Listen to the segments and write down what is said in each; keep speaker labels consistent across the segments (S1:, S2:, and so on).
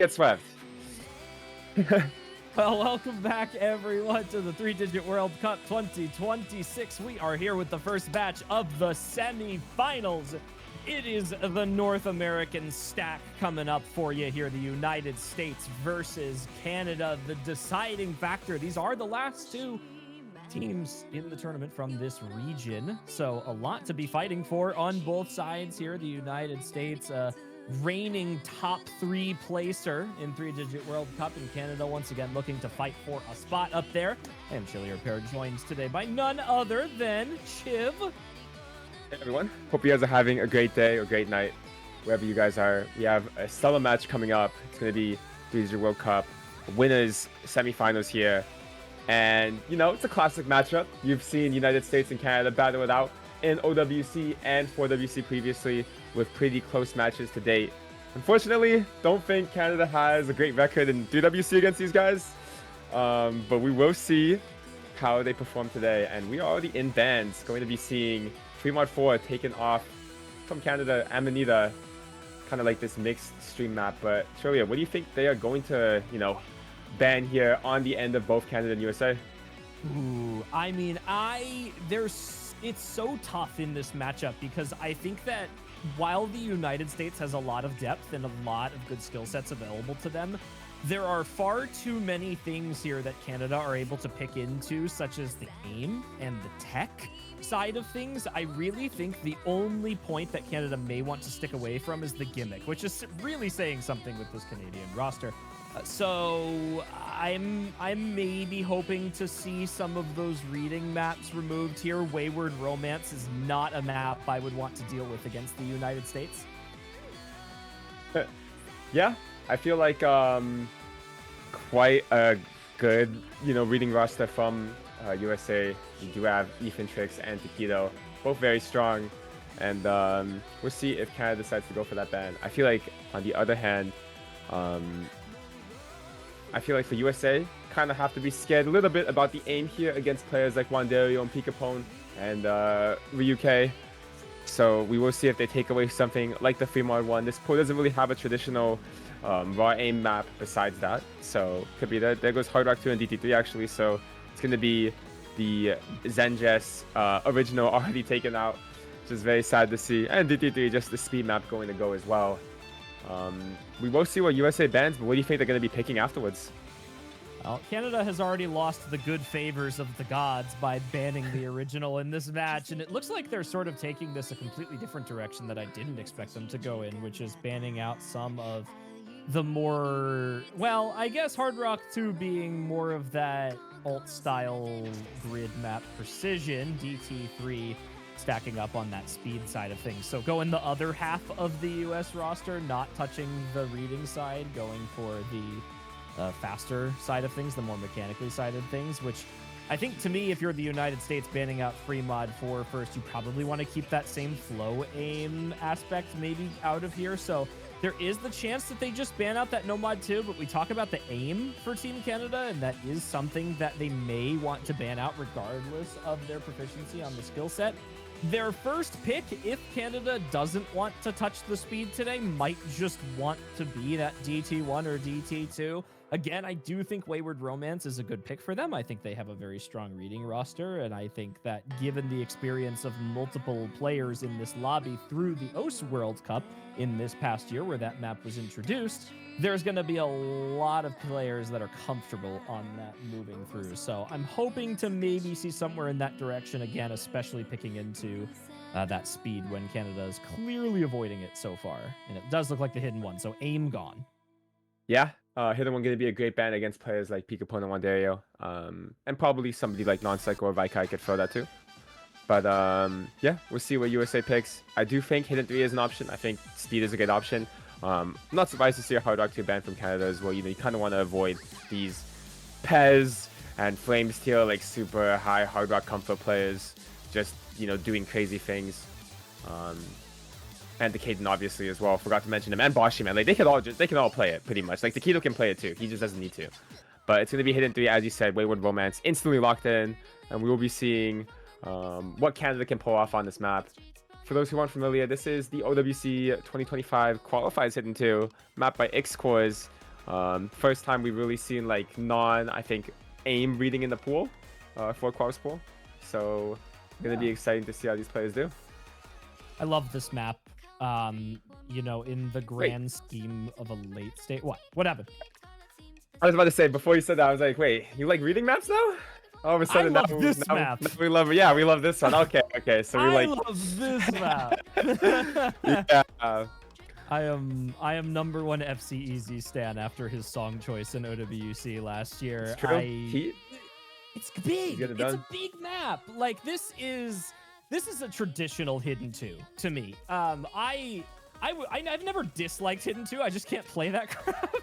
S1: get swept.
S2: Well, welcome back, everyone, to the Three-Digit World Cup 2026. We are here with the first batch of the semifinals. It is the North American stack coming up for you here. The United States versus Canada, the deciding factor. These are the last two teams in the tournament from this region, so a lot to be fighting for on both sides here. The United States, reigning top 3 placer in Three-Digit World Cup, in Canada once again looking to fight for a spot up there. And ChillierPear joins today by none other than Chiv.
S1: Hey everyone, hope you guys are having a great day or great night wherever you guys are. We have a stellar match coming up. It's going to be Three-Digit World Cup winners semifinals here. And, you know, it's a classic matchup. You've seen United States and Canada battle it out in OWC and 4WC previously with pretty close matches to date. Unfortunately, don't think Canada has a great record in 3WC against these guys. But we will see how they perform today. And we are already in bands going to be seeing 3mod4 taken off from Canada, Amanita, kind of like this mixed stream map. But Chillier, what do you think they are going to, you know, ban here on the end of both Canada and USA?
S2: Ooh, I mean, it's so tough in this matchup because I think that while the United States has a lot of depth and a lot of good skill sets available to them, there are far too many things here that Canada are able to pick into, such as the aim and the tech side of things. I really think the only point that Canada may want to stick away from is the gimmick, which is really saying something with this Canadian roster. So I'm maybe hoping to see some of those reading maps removed here. Wayward Romance is not a map I would want to deal with against the United States.
S1: Yeah, I feel like quite a good, you know, reading roster from USA. You do have Ethan Trix and Taquito, both very strong, and we'll see if Canada decides to go for that ban. I feel like on the other hand, I feel like for USA, kind of have to be scared a little bit about the aim here against players like Wandario and Pikapone and Ryuk. So we will see if they take away something like the 3mod1. This pool doesn't really have a traditional raw aim map besides that. So could be that. There goes Hard Rock 2 and DT3 actually. So it's going to be the Zenjess original already taken out, which is very sad to see. And DT3, just the speed map going to go as well. We will see what USA bans, but what do you think they're going to be picking afterwards?
S2: Well, Canada has already lost the good favors of the gods by banning the original in this match, and it looks like they're sort of taking this a completely different direction that I didn't expect them to go in, which is banning out some of the more, well, I guess Hard Rock 2 being more of that alt-style grid map precision, DT3 stacking up on that speed side of things. So going the other half of the US roster, not touching the reading side, going for the faster side of things, the more mechanically sided things, which I think to me, if you're the United States banning out 3mod4 first, you probably want to keep that same flow aim aspect maybe out of here. So there is the chance that they just ban out that no mod 2, but we talk about the aim for Team Canada, and that is something that they may want to ban out regardless of their proficiency on the skill set. Their first pick, if Canada doesn't want to touch the speed today, might just want to be that DT1 or DT2. Again, I do think Wayward Romance is a good pick for them. I think they have a very strong reading roster, and I think that given the experience of multiple players in this lobby through the OS World Cup in this past year where that map was introduced, there's going to be a lot of players that are comfortable on that moving through. So I'm hoping to maybe see somewhere in that direction again, especially picking into that speed when Canada is clearly avoiding it so far. And it does look like the hidden one, so aim gone.
S1: Yeah, hidden one going to be a great ban against players like Pikapone and Wandario. And probably somebody like Non-Psycho or Vaikai could throw that too. But yeah, we'll see what USA picks. I do think Hidden 3 is an option. I think Speed is a good option. I'm not surprised to see a Hard Rock 2 ban from Canada as well. You know, you kind of want to avoid these Pez and Flamesteel, like super high Hard Rock comfort players, just, you know, doing crazy things. And the Caden obviously as well. Forgot to mention him. And Boshi, man. Like they can all play it pretty much. Like Taquito can play it too. He just doesn't need to. But it's gonna be Hidden 3, as you said, Wayward Romance, instantly locked in, and we will be seeing what Canada can pull off on this map. For those who aren't familiar, this is the OWC 2025 Qualifiers Hidden 2, mapped by X-Cores. First time we've really seen like I think aim reading in the pool, for Qual's pool. So gonna be exciting to see how these players do.
S2: I love this map. You know, in the grand scheme of a late state. What happened?
S1: I was about to say, before you said that, I was like, wait, you like reading maps now? All of a sudden,
S2: I love this map.
S1: Now we love this one. Okay, so we like.
S2: I love this map.
S1: Yeah.
S2: I am #1 FC Easy stan after his song choice in OWC last year.
S1: It's true.
S2: It's big.
S1: Get it
S2: It's
S1: done.
S2: a big map. Like this is a traditional Hidden 2 to me. I've never disliked Hidden 2. I just can't play that crap.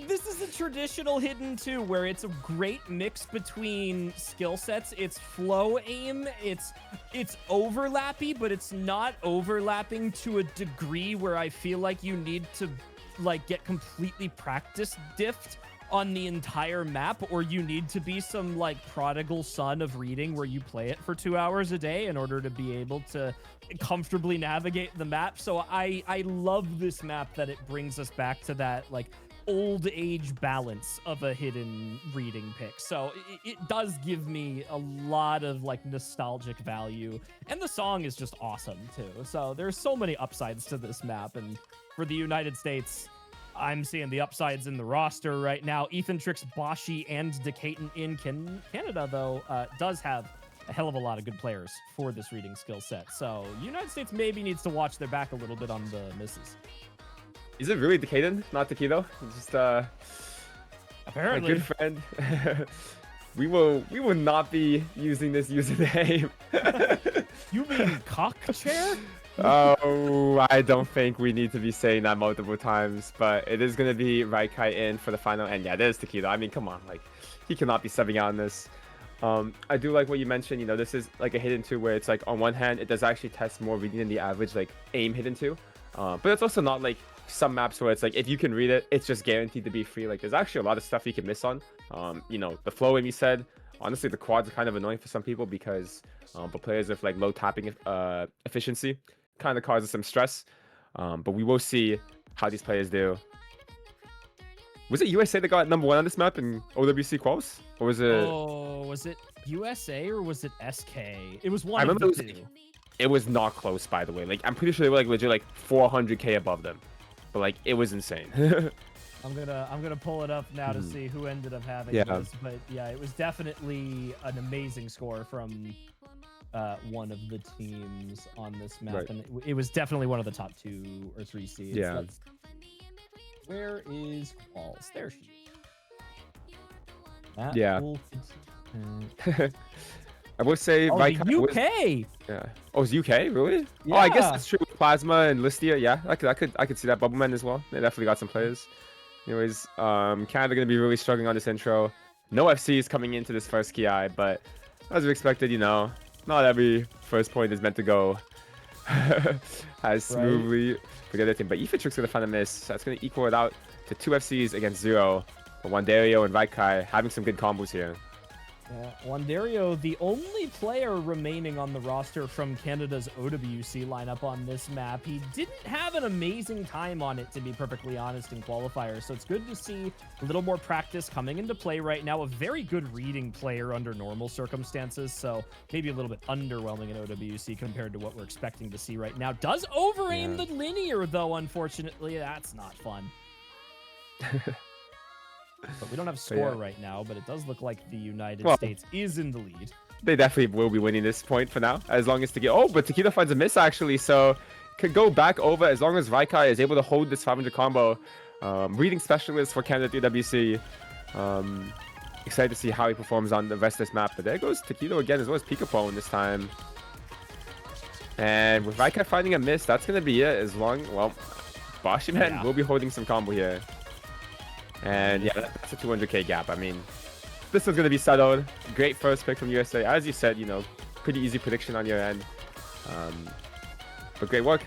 S2: This is a traditional Hidden 2 where it's a great mix between skill sets. It's flow aim. It's overlappy, but it's not overlapping to a degree where I feel like you need to like get completely practice diffed on the entire map, or you need to be some like prodigal son of reading where you play it for 2 hours a day in order to be able to comfortably navigate the map. So I love this map that it brings us back to that like old age balance of a hidden reading pick. So it does give me a lot of like nostalgic value, and the song is just awesome too. So there's so many upsides to this map, and for the United States, I'm seeing the upsides in the roster right now. Ethan Trix, Boshi, and Decaton in Canada, though, does have a hell of a lot of good players for this reading skill set. So United States maybe needs to watch their back a little bit on the misses.
S1: Is it really Decaton, not Taquito? Just
S2: apparently
S1: a good friend. we will not be using this username.
S2: You mean cock chair?
S1: Oh, I don't think we need to be saying that multiple times, but it is going to be Raikai in for the final. And yeah, there's Taquito. I mean, come on, like, he cannot be subbing out on this. I do like what you mentioned, you know, this is like a Hidden 2 where it's like, on one hand, it does actually test more reading than the average, like, aim Hidden 2. But it's also not like some maps where it's like, if you can read it, it's just guaranteed to be free. Like, there's actually a lot of stuff you can miss on. You know, the flow aim you said, honestly, the quads are kind of annoying for some people because for players with like low tapping efficiency, kind of causes some stress. But we will see how these players do. Was it USA that got #1 on this map in OWC quals? Or was it...
S2: Oh, was it USA or was it SK? It was one of the two.
S1: It was not close, by the way. Like, I'm pretty sure they were like legit like 400k above them. But like, it was insane.
S2: I'm gonna pull it up now to see who ended up having this. But yeah, it was definitely an amazing score from one of the teams on this map, and it was definitely one of the top 2 or 3 seeds.
S1: Yeah.
S2: Where is Qualls? There she is.
S1: Yeah. I would say
S2: the UK.
S1: Yeah. Oh, it's UK, really?
S2: Yeah.
S1: Oh, I guess that's true with Plasma and Listia. Yeah, I could see that. Bubbleman as well. They definitely got some players. Anyways, Canada gonna be really struggling on this intro. No FCs coming into this first KI, but as we expected, you know, not every first point is meant to go as smoothly for the other team. But Efatrix gonna find a miss. So that's gonna equal it out to 2 FCs against 0. But Wandario and Vaikai having some good combos here.
S2: Yeah, Wandario, the only player remaining on the roster from Canada's OWC lineup on this map. He didn't have an amazing time on it, to be perfectly honest, in qualifiers. So it's good to see a little more practice coming into play right now. A very good reading player under normal circumstances. So maybe a little bit underwhelming in OWC compared to what we're expecting to see right now. Does over-aim the linear, though, unfortunately. That's not fun. But we don't have a score right now, but it does look like the United States is in the lead.
S1: They definitely will be winning this point for now, as long as but Taquito finds a miss actually, so could go back over as long as Raikai is able to hold this 500 combo. Reading specialist for Canada 3WC. Excited to see how he performs on the rest of this map, but there goes Taquito again as well as Pikapo this time. And with Raikai finding a miss, that's going to be it as long, Boshi Man will be holding some combo here. And yeah, that's a 200k gap. I mean, this one's going to be settled. Great first pick from USA. As you said, you know, pretty easy prediction on your end. But great work.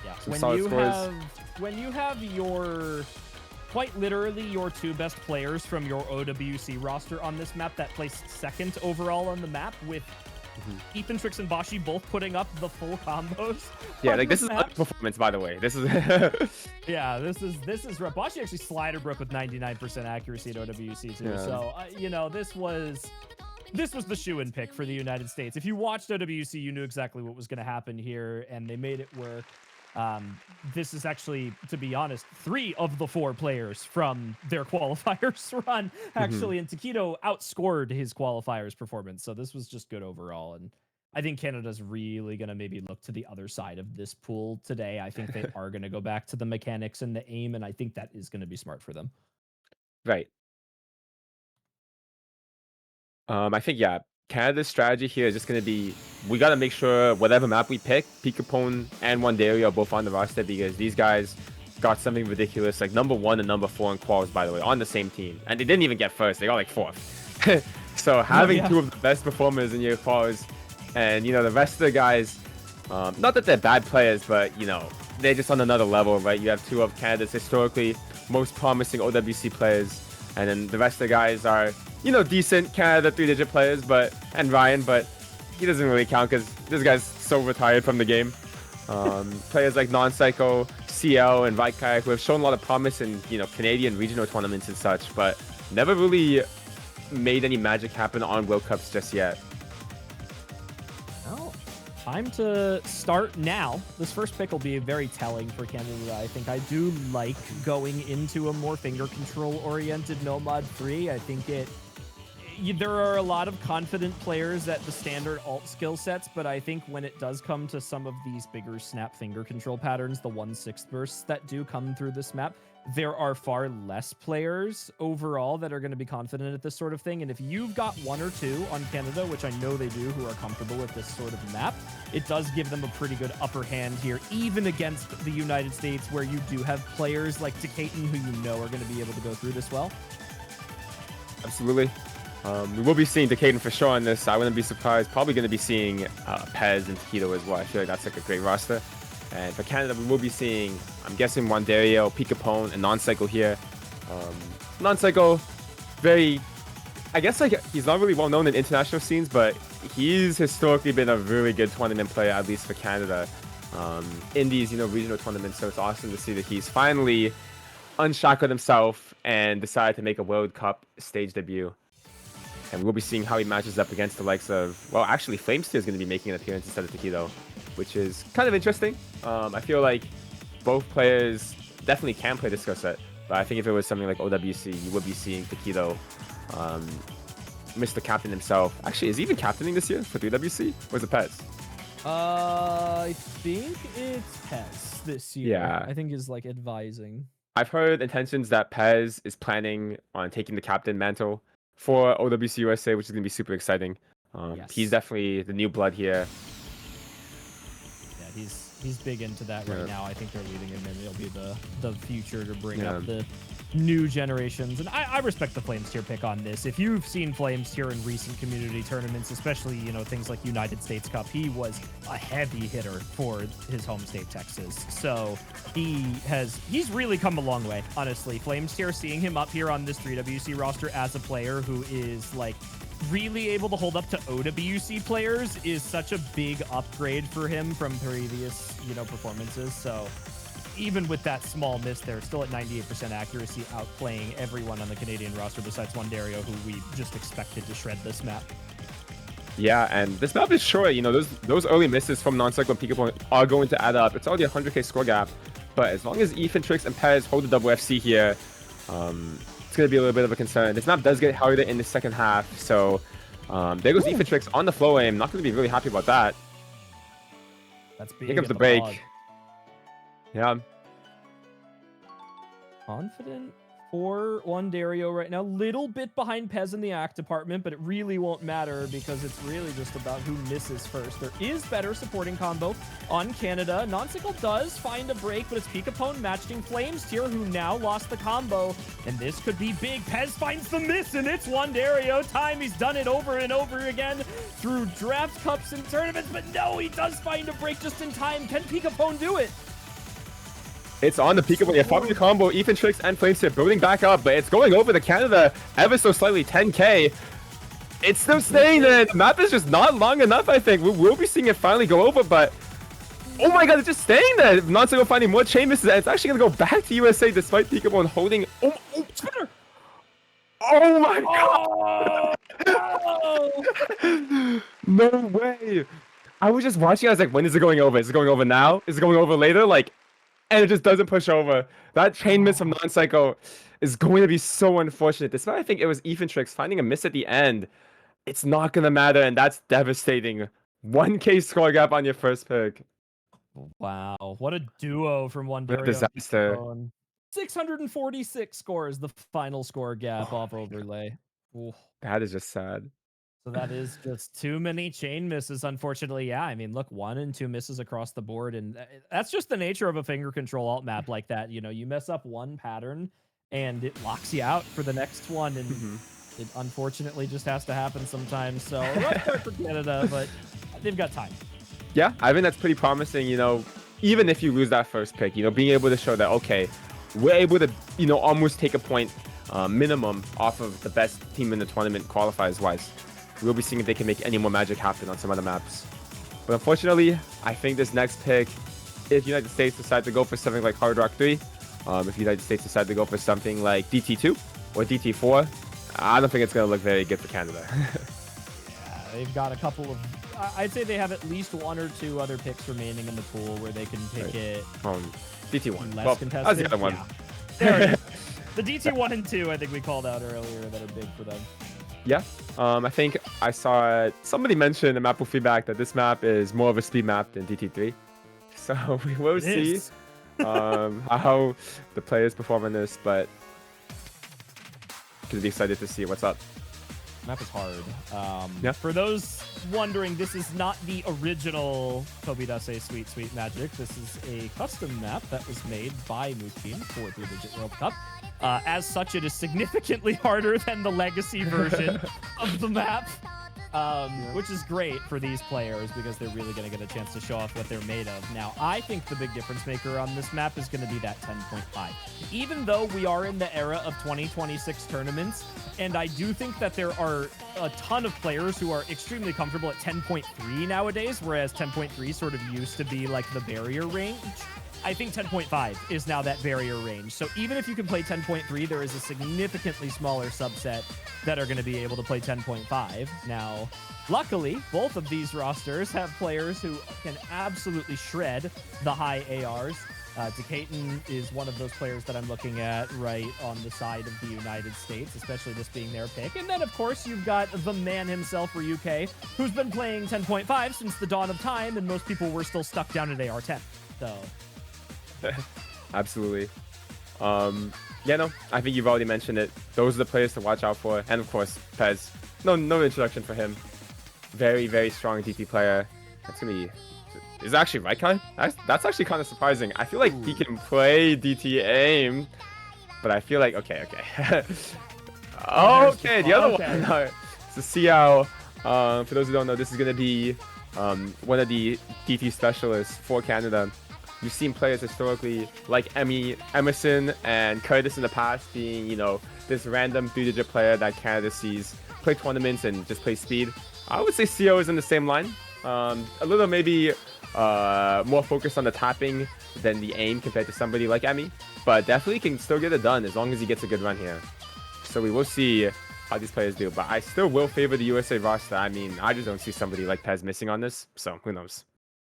S2: Yeah,
S1: some solid scores.
S2: When you have your, quite literally your 2 best players from your OWC roster on this map that placed 2nd overall on the map with Ethan Trix and Bashi both putting up the full combos.
S1: Yeah, like this is a performance, by the way. This is
S2: yeah, this is rough. Bashi actually slider broke with 99% accuracy at OWC too. Yeah. So you know, this was the shoe-in pick for the United States. If you watched OWC, you knew exactly what was going to happen here, and they made it work. This is actually, to be honest, 3 of the 4 players from their qualifiers run actually, and Taquito outscored his qualifiers performance. So this was just good overall. And I think Canada's really going to maybe look to the other side of this pool today. I think they are going to go back to the mechanics and the aim, and I think that is going to be smart for them.
S1: Right. I think, yeah, Canada's strategy here is just going to be, we got to make sure whatever map we pick, Pikapone and Wanderi are both on the roster, because these guys got something ridiculous, like number 1 and number 4 in quals, by the way, on the same team. And they didn't even get first, they got like 4th. So having 2 of the best performers in your quals, and, you know, the rest of the guys, not that they're bad players, but, you know, they're just on another level, right? You have 2 of Canada's historically most promising OWC players, and then the rest of the guys are, you know, decent Canada 3-digit players, and Ryan, but he doesn't really count because this guy's so retired from the game. Players like Non-Psycho, CL, and Vaikai, who have shown a lot of promise in, you know, Canadian regional tournaments and such, but never really made any magic happen on World Cups just yet.
S2: Well, time to start now. This first pick will be very telling for Canada. I think I do like going into a more finger control oriented Nomad 3. I think there are a lot of confident players at the standard alt skill sets, but I think when it does come to some of these bigger snap finger control patterns, the 1/6 bursts that do come through this map, there are far less players overall that are going to be confident at this sort of thing. And if you've got 1 or 2 on Canada, which I know they do, who are comfortable with this sort of map, it does give them a pretty good upper hand here, even against the United States, where you do have players like Takaten who you know are going to be able to go through this well.
S1: Absolutely. We will be seeing Decaden for sure on this. I wouldn't be surprised. Probably going to be seeing Pez and Taquito as well. I feel like that's like a great roster. And for Canada, we will be seeing, I'm guessing, Wanderio, Pikapone, and Non-Psycho here. Non-Psycho, very, I guess, like, he's not really well known in international scenes, but he's historically been a really good tournament player, at least for Canada, in these, you know, regional tournaments. So it's awesome to see that he's finally unshackled himself and decided to make a World Cup stage debut. And we'll be seeing how he matches up against the likes of, well, actually, Flamesteer is going to be making an appearance instead of Taquito, which is kind of interesting. I feel like both players definitely can play this skill set, but I think if it was something like OWC, you would be seeing Taquito, Mr. Captain himself. Actually, is he even captaining this year for 3WC? Or is it Pez?
S2: I think it's Pez this year.
S1: Yeah.
S2: I think he's like advising.
S1: I've heard intentions that Pez is planning on taking the captain mantle for OWC USA, which is going to be super exciting.
S2: Yes.
S1: He's definitely the new blood here.
S2: Yeah, he's big into that right now. I think they're leading him, and it'll be the future to bring up the new generations. And I respect the Flamesteer pick on this. If you've seen Flamesteer in recent community tournaments, especially, you know, things like United States Cup, he was a heavy hitter for his home state, Texas. So he's really come a long way, honestly. Flamesteer, seeing him up here on this 3WC roster as a player who is like really able to hold up to OWC players is such a big upgrade for him from previous, you know, performances. So even with that small miss there, still at 98% accuracy, outplaying everyone on the Canadian roster besides Wanderio, who we just expected to shred this map.
S1: Yeah, and this map is short. You know, those early misses from Non-Psycho and Pikapone are going to add up. It's already a 100k score gap, but as long as Ethan, Trix, and Pez hold the double FC here, it's going to be a little bit of a concern. This map does get harder in the second half, so there goes Ethan Trix on the flow aim. Not going to be really happy about that.
S2: That's big.
S1: Here comes the break. Yeah.
S2: Confident for Wanderio right now. Little bit behind Pez in the act department, but it really won't matter because it's really just about who misses first. There is better supporting combo on Canada. Non-Sickle does find a break, but it's Pikapone matching Flamesteer, who now lost the combo. And this could be big. Pez finds the miss, and it's Wanderio time. He's done it over and over again through draft cups and tournaments, but no, he does find a break just in time. Can Pikapone do it?
S1: It's on the Pikapone. Yeah, following the combo, Ethan, Trix, and Flamesteer building back up, but it's going over to Canada ever so slightly, 10k. It's still staying there. The map is just not long enough, I think. We will be seeing it finally go over, but... Oh my god, it's just staying there. Non-Cycle finding more chain misses. It's actually going to go back to USA despite Pokemon holding... Oh, Twitter! Oh my god!
S2: Oh!
S1: No way! I was just watching. I was like, when is it going over? Is it going over now? Is it going over later? Like, and it just doesn't push over. That chain miss from Non-Psycho is going to be so unfortunate. Despite I think it was Ethantrix finding a miss at the end. It's not going to matter, and that's devastating. 1K score gap on your first pick.
S2: Wow, what a duo from one
S1: What a disaster.
S2: 646 scores, the final score gap off overlay. Ooh.
S1: That is just sad.
S2: So that is just too many chain misses, unfortunately. Yeah, I mean, look, 1 and 2 misses across the board, and that's just the nature of a finger control alt map like that. You know, you mess up one pattern, and it locks you out for the next one, and it unfortunately just has to happen sometimes. So rough start for Canada, but they've got time.
S1: Yeah, I think that's pretty promising. You know, even if you lose that first pick, you know, being able to show that, okay, we're able to, you know, almost take a point minimum off of the best team in the tournament qualifiers wise. We'll be seeing if they can make any more magic happen on some other maps. But unfortunately, I think this next pick, if United States decide to go for something like Hard Rock 3, if United States decide to go for something like DT2 or DT4, I don't think it's going to look very good for Canada.
S2: Yeah, they've got a couple of... I'd say they have at least 1 or 2 other picks remaining in the pool where they can pick it
S1: DT1.
S2: less
S1: Well,
S2: contested.
S1: that was the other one.
S2: Yeah. There it is. The DT1 and 2, I think we called out earlier, that are big for them.
S1: Yeah, I think I saw somebody mention in map feedback that this map is more of a speed map than DT3. So we will see how the players perform in this, but gonna be excited to see what's up.
S2: Map is hard.
S1: Yeah.
S2: For those wondering, this is not the original Tobidase Sweet Sweet Magic. This is a custom map that was made by Moose Team for the Digit World Cup. As such, it is significantly harder than the legacy version of the map, which is great for these players because they're really going to get a chance to show off what they're made of. Now, I think the big difference maker on this map is going to be that 10.5. Even though we are in the era of 2026 tournaments, and I do think that there are a ton of players who are extremely comfortable at 10.3 nowadays, whereas 10.3 sort of used to be like the barrier range. I think 10.5 is now that barrier range. So even if you can play 10.3, there is a significantly smaller subset that are going to be able to play 10.5. Now, luckily, both of these rosters have players who can absolutely shred the high ARs. Decaton is one of those players that I'm looking at right on the side of the United States, especially this being their pick. And then, of course, you've got the man himself for UK, who's been playing 10.5 since the dawn of time, and most people were still stuck down at AR10. So...
S1: Absolutely. Yeah, no, I think you've already mentioned it. Those are the players to watch out for. And of course, Pez. No introduction for him. Very, very strong DT player. That's gonna be... Is it actually right, Kai? That's actually kind of surprising. I feel like he can play DT aim, but I feel like... Okay. Okay, the other one. No, it's the CL. For those who don't know, this is gonna be one of the DT specialists for Canada. You've seen players historically like Emerson and Curtis in the past being, you know, this random 3-digit player that Canada sees play tournaments and just play speed. I would say CO is in the same line. A little maybe more focused on the tapping than the aim compared to somebody like Emmy, but definitely can still get it done as long as he gets a good run here. So we will see how these players do, but I still will favor the USA roster. I mean, I just don't see somebody like Pez missing on this, so who knows.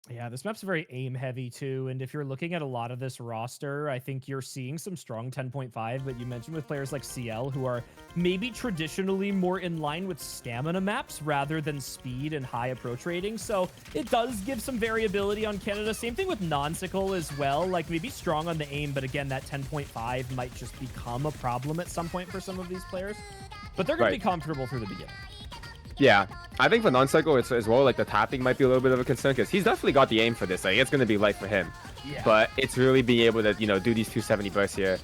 S2: Yeah, this map's very aim heavy too, and if you're looking at a lot of this roster, I think you're seeing some strong 10.5, but you mentioned with players like CL who are maybe traditionally more in line with stamina maps rather than speed and high approach rating, so it does give some variability on Canada. Same thing with Nonsicle as well, like maybe strong on the aim, but again, that 10.5 might just become a problem at some point for some of these players, but they're going to be comfortable through the beginning.
S1: Yeah, I think for Non-Cycle, it's as well, like the tapping might be a little bit of a concern because he's definitely got the aim for this. Like, it's going to be light for him. Yeah. But it's really being able to, you know, do these 270 bursts here.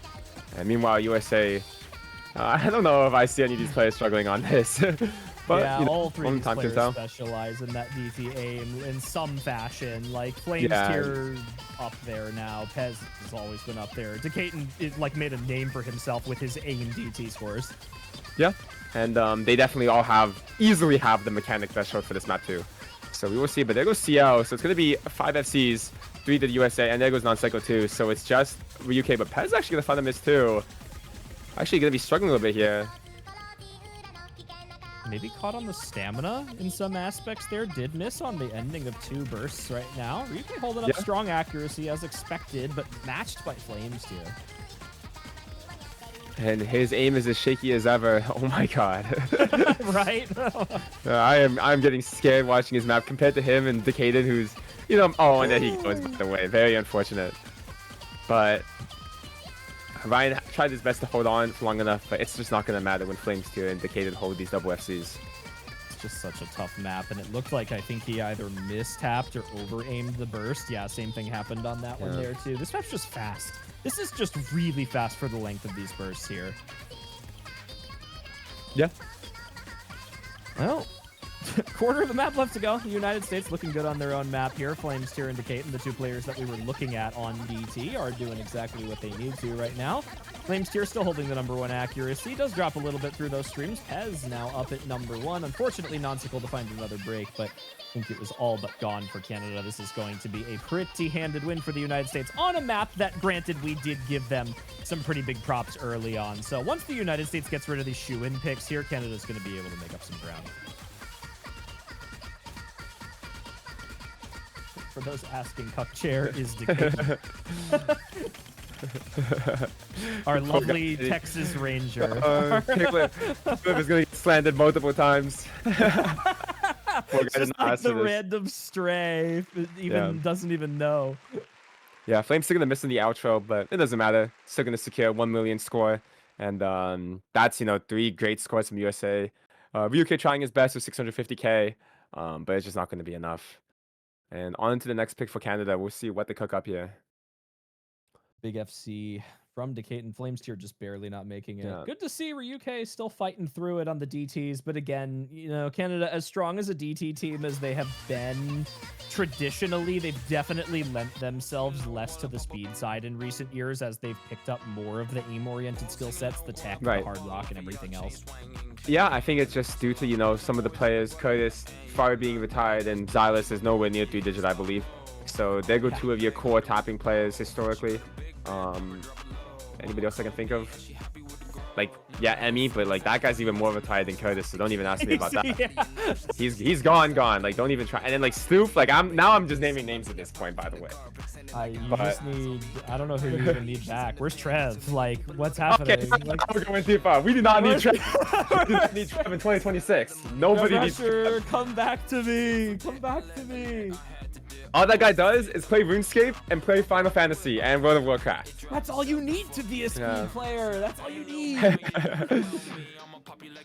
S1: And meanwhile, USA, I don't know if I see any of these players struggling on this. But,
S2: yeah,
S1: you know,
S2: all three of these players specialize in that DT aim in some fashion. Like, Flames tier up there now. Pez has always been up there. Decaton, like, made a name for himself with his aim DT scores.
S1: Yeah. And they definitely all easily have the mechanic threshold for this map too. So we will see. But there goes CL. So it's going to be 5 FCs, 3 to the USA, and there goes non-cycle too. So it's just UK. But Pez actually going to find a miss too. Actually going to be struggling a little bit here.
S2: Maybe caught on the stamina in some aspects there. Did miss on the ending of 2 bursts right now. Ryuki holding up strong accuracy as expected, but matched by Flames here.
S1: And his aim is as shaky as ever. Oh my god.
S2: Right?
S1: I'm getting scared watching his map compared to him and Decaded, who's, you know, oh, and there he goes, by the way. Very unfortunate. But Ryan tried his best to hold on for long enough, but it's just not going to matter when Flames 2 and Decaded hold these double FCs.
S2: It's just such a tough map, and it looked like I think he either mistapped or over-aimed the burst. Yeah, same thing happened on that one there too. This map's just fast. This is just really fast for the length of these bursts here.
S1: Yeah.
S2: Well, quarter of the map left to go. The United States looking good on their own map here. Flames Tier indicating the 2 players that we were looking at on DT are doing exactly what they need to right now. Flames Tier still holding the #1 accuracy. Does drop a little bit through those streams. Pez now up at #1. Unfortunately, non-sickle to find another break, but I think it was all but gone for Canada. This is going to be a pretty handed win for the United States on a map that, granted, we did give them some pretty big props early on. So once the United States gets rid of these shoe-in picks here, Canada's going to be able to make up some ground. For those asking, Cup Chair is Decayed. Our lovely Texas Ranger.
S1: Cliff is going to get slandered multiple times.
S2: Just like the random stray, doesn't even know.
S1: Yeah, Flame's still going to miss in the outro, but it doesn't matter. Still going to secure 1 million score. And that's, 3 great scores from USA. UK trying his best with 650k, but it's just not going to be enough. And on to the next pick for Canada. We'll see what they cook up here.
S2: Big FC from Decayed. Flames Tier just barely not making it.
S1: Yeah.
S2: Good to see UK still fighting through it on the DTs. But again, Canada, as strong as a DT team as they have been traditionally, they've definitely lent themselves less to the speed side in recent years as they've picked up more of the aim-oriented skill sets, the tech, the hard rock, and everything else.
S1: Yeah, I think it's just due to, some of the players, Curtis far being retired, and Xylus is nowhere near 3-digit, I believe. So there go 2 of your core tapping players historically. Anybody else I can think of? Emmy, but that guy's even more retired than Curtis, so don't even ask me about that. He's gone. Don't even try. And then Stoof, I'm just naming names at this point, by the way.
S2: Just need, I don't know who you even need back. Where's Trev? What's happening?
S1: Okay, we're going too far. We do not need Trev. We do not need Trev in 2026. Nobody needs Trev.
S2: Come back to me. Come back to me.
S1: All that guy does is play RuneScape and play Final Fantasy and World of Warcraft.
S2: That's all you need to be a speed player. That's all you need.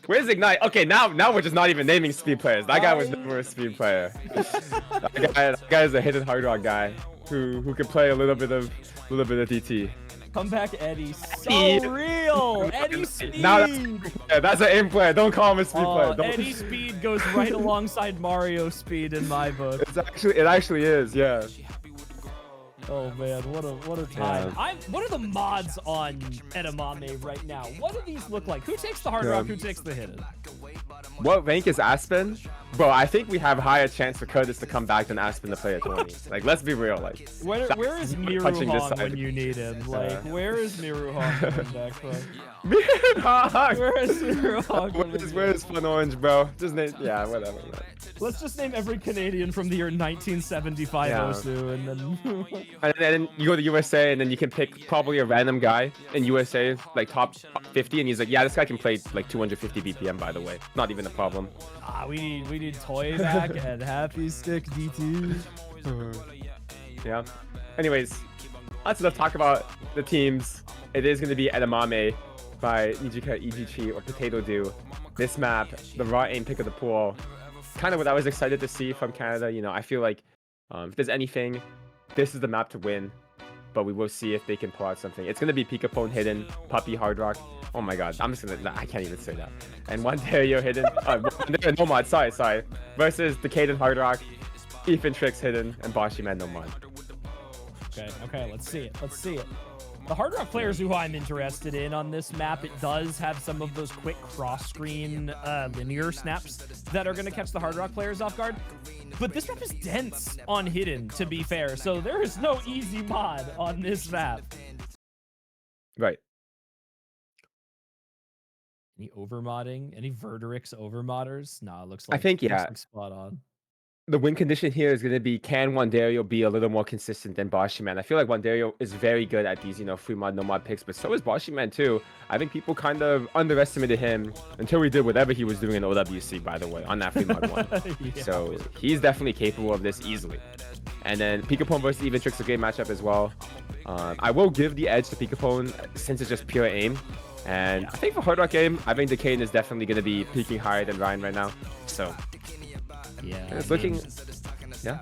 S1: Where's Ignite? Okay, now we're just not even naming speed players. That guy was never a speed player. that guy is a hidden hard rock guy who can play a little bit of DT.
S2: Come back, Eddie. So real. Eddie Speed.
S1: Now that's an aim player. Don't call him a speed player.
S2: Eddie Speed goes right alongside Mario Speed in my book.
S1: It actually is, yeah.
S2: Oh man, what a time.
S1: Yeah.
S2: What are the mods on Edamame right now? What do these look like? Who takes the hard rock? Who takes the hidden?
S1: What rank is Aspen? Bro, I think we have higher chance for Curtis to come back than Aspen to play at 20. Let's be real.
S2: Where is Miruhong when you need him? Where is Miruhong coming back from?
S1: Miruhong!
S2: Where is Miruhong?
S1: Where's Fun Orange, bro? Just name, whatever. Man.
S2: Let's just name every Canadian from the year 1975 Osu, and then...
S1: and then you go to USA, and then you can pick probably a random guy in USA, top 50, and he's like, yeah, this guy can play 250 BPM, by the way. Not even a problem.
S2: We need Toy back and Happy Stick DT.
S1: Yeah. Anyways, let's talk about the teams. It is going to be Edamame by Nijika Ijichi or Potato Dew. This map, the raw aim pick of the pool, kind of what I was excited to see from Canada. I feel like if there's anything, this is the map to win. But we will see if they can pull out something. It's going to be Pikapone hidden, Puppy hard rock. Oh my god, I can't even say that. And one Dario hidden, Nomad, sorry. Versus Decayed and hard rock, Ethan Tricks hidden, and Boshi Man Nomad.
S2: Okay, let's see it. The Hard Rock players who I'm interested in on this map, it does have some of those quick cross-screen linear snaps that are going to catch the Hard Rock players off guard. But this map is dense on hidden, to be fair. So there is no easy mod on this map.
S1: Right.
S2: Any overmodding? Any Verderix overmodders? Nah, it looks like
S1: I think,
S2: looks
S1: yeah.
S2: like spot on.
S1: The win condition here is going to be, can Wandario be a little more consistent than Boshiman? I feel like Wandario is very good at these, free mod, no mod picks, but so is Boshiman too. I think people kind of underestimated him until we did whatever he was doing in OWC, by the way, on that free mod one.
S2: Yeah.
S1: So he's definitely capable of this easily. And then Pikapone versus Even Trick's a great matchup as well. I will give the edge to Pikapone since it's just pure aim. And I think for Hard Rock game, I think Decayden is definitely going to be peaking higher than Ryan right now. So
S2: yeah,
S1: it's looking, yeah.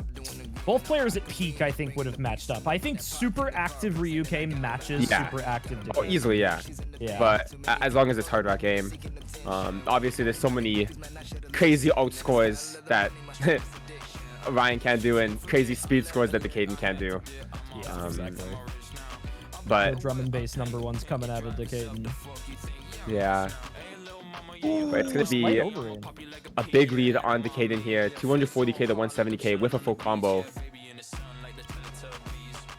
S2: Both players at peak, I think, would have matched up. I think super active Ryuke matches super active Decayden.
S1: Oh, easily, yeah. But as long as it's Hard Rock game, obviously there's so many crazy ult scores that Ryan can do and crazy speed scores that Decayden can do.
S2: Yeah, exactly.
S1: But
S2: the drum and bass #1's coming out of Decayden.
S1: Yeah. But it's going to be a big lead on Decayden here. 240k to 170k with a full combo.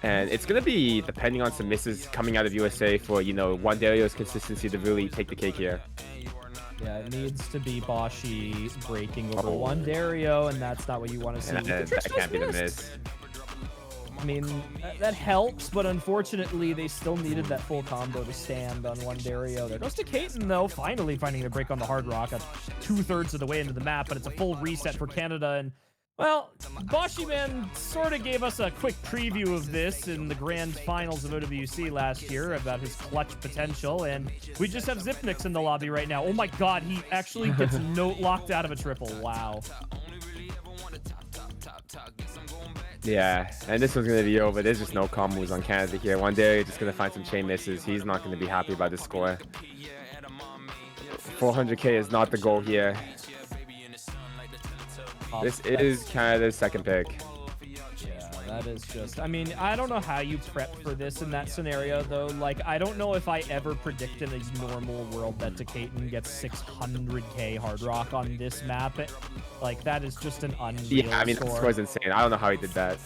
S1: And it's going to be depending on some misses coming out of USA for, Wandario's consistency to really take the cake here.
S2: Yeah, it needs to be Boshi breaking over Wandario, and that's not what you want to see.
S1: That can't be the miss.
S2: I mean, that helps, but unfortunately, they still needed that full combo to stand on Wandario. There goes to Decayden, though, finally finding a break on the Hard Rock at 2/3 of the way into the map, but it's a full reset for Canada. And, well, Boshiman sort of gave us a quick preview of this in the grand finals of OWC last year about his clutch potential, and we just have Zipnix in the lobby right now. Oh my god, he actually gets locked out of a triple. Wow.
S1: Yeah, and this one's going to be over. There's just no combos on Canada here. Wandario just going to find some chain misses. He's not going to be happy about this score. 400k is not the goal here. This is Canada's second pick.
S2: Yeah, that is just... I mean, I don't know how you prep for this in that scenario, though. Like, I don't know if I ever predict in a normal world that Decayden gets 600k Hard Rock on this map. Like, that is just an unreal
S1: Yeah, I mean,
S2: score.
S1: that score is insane. I don't know how he did that.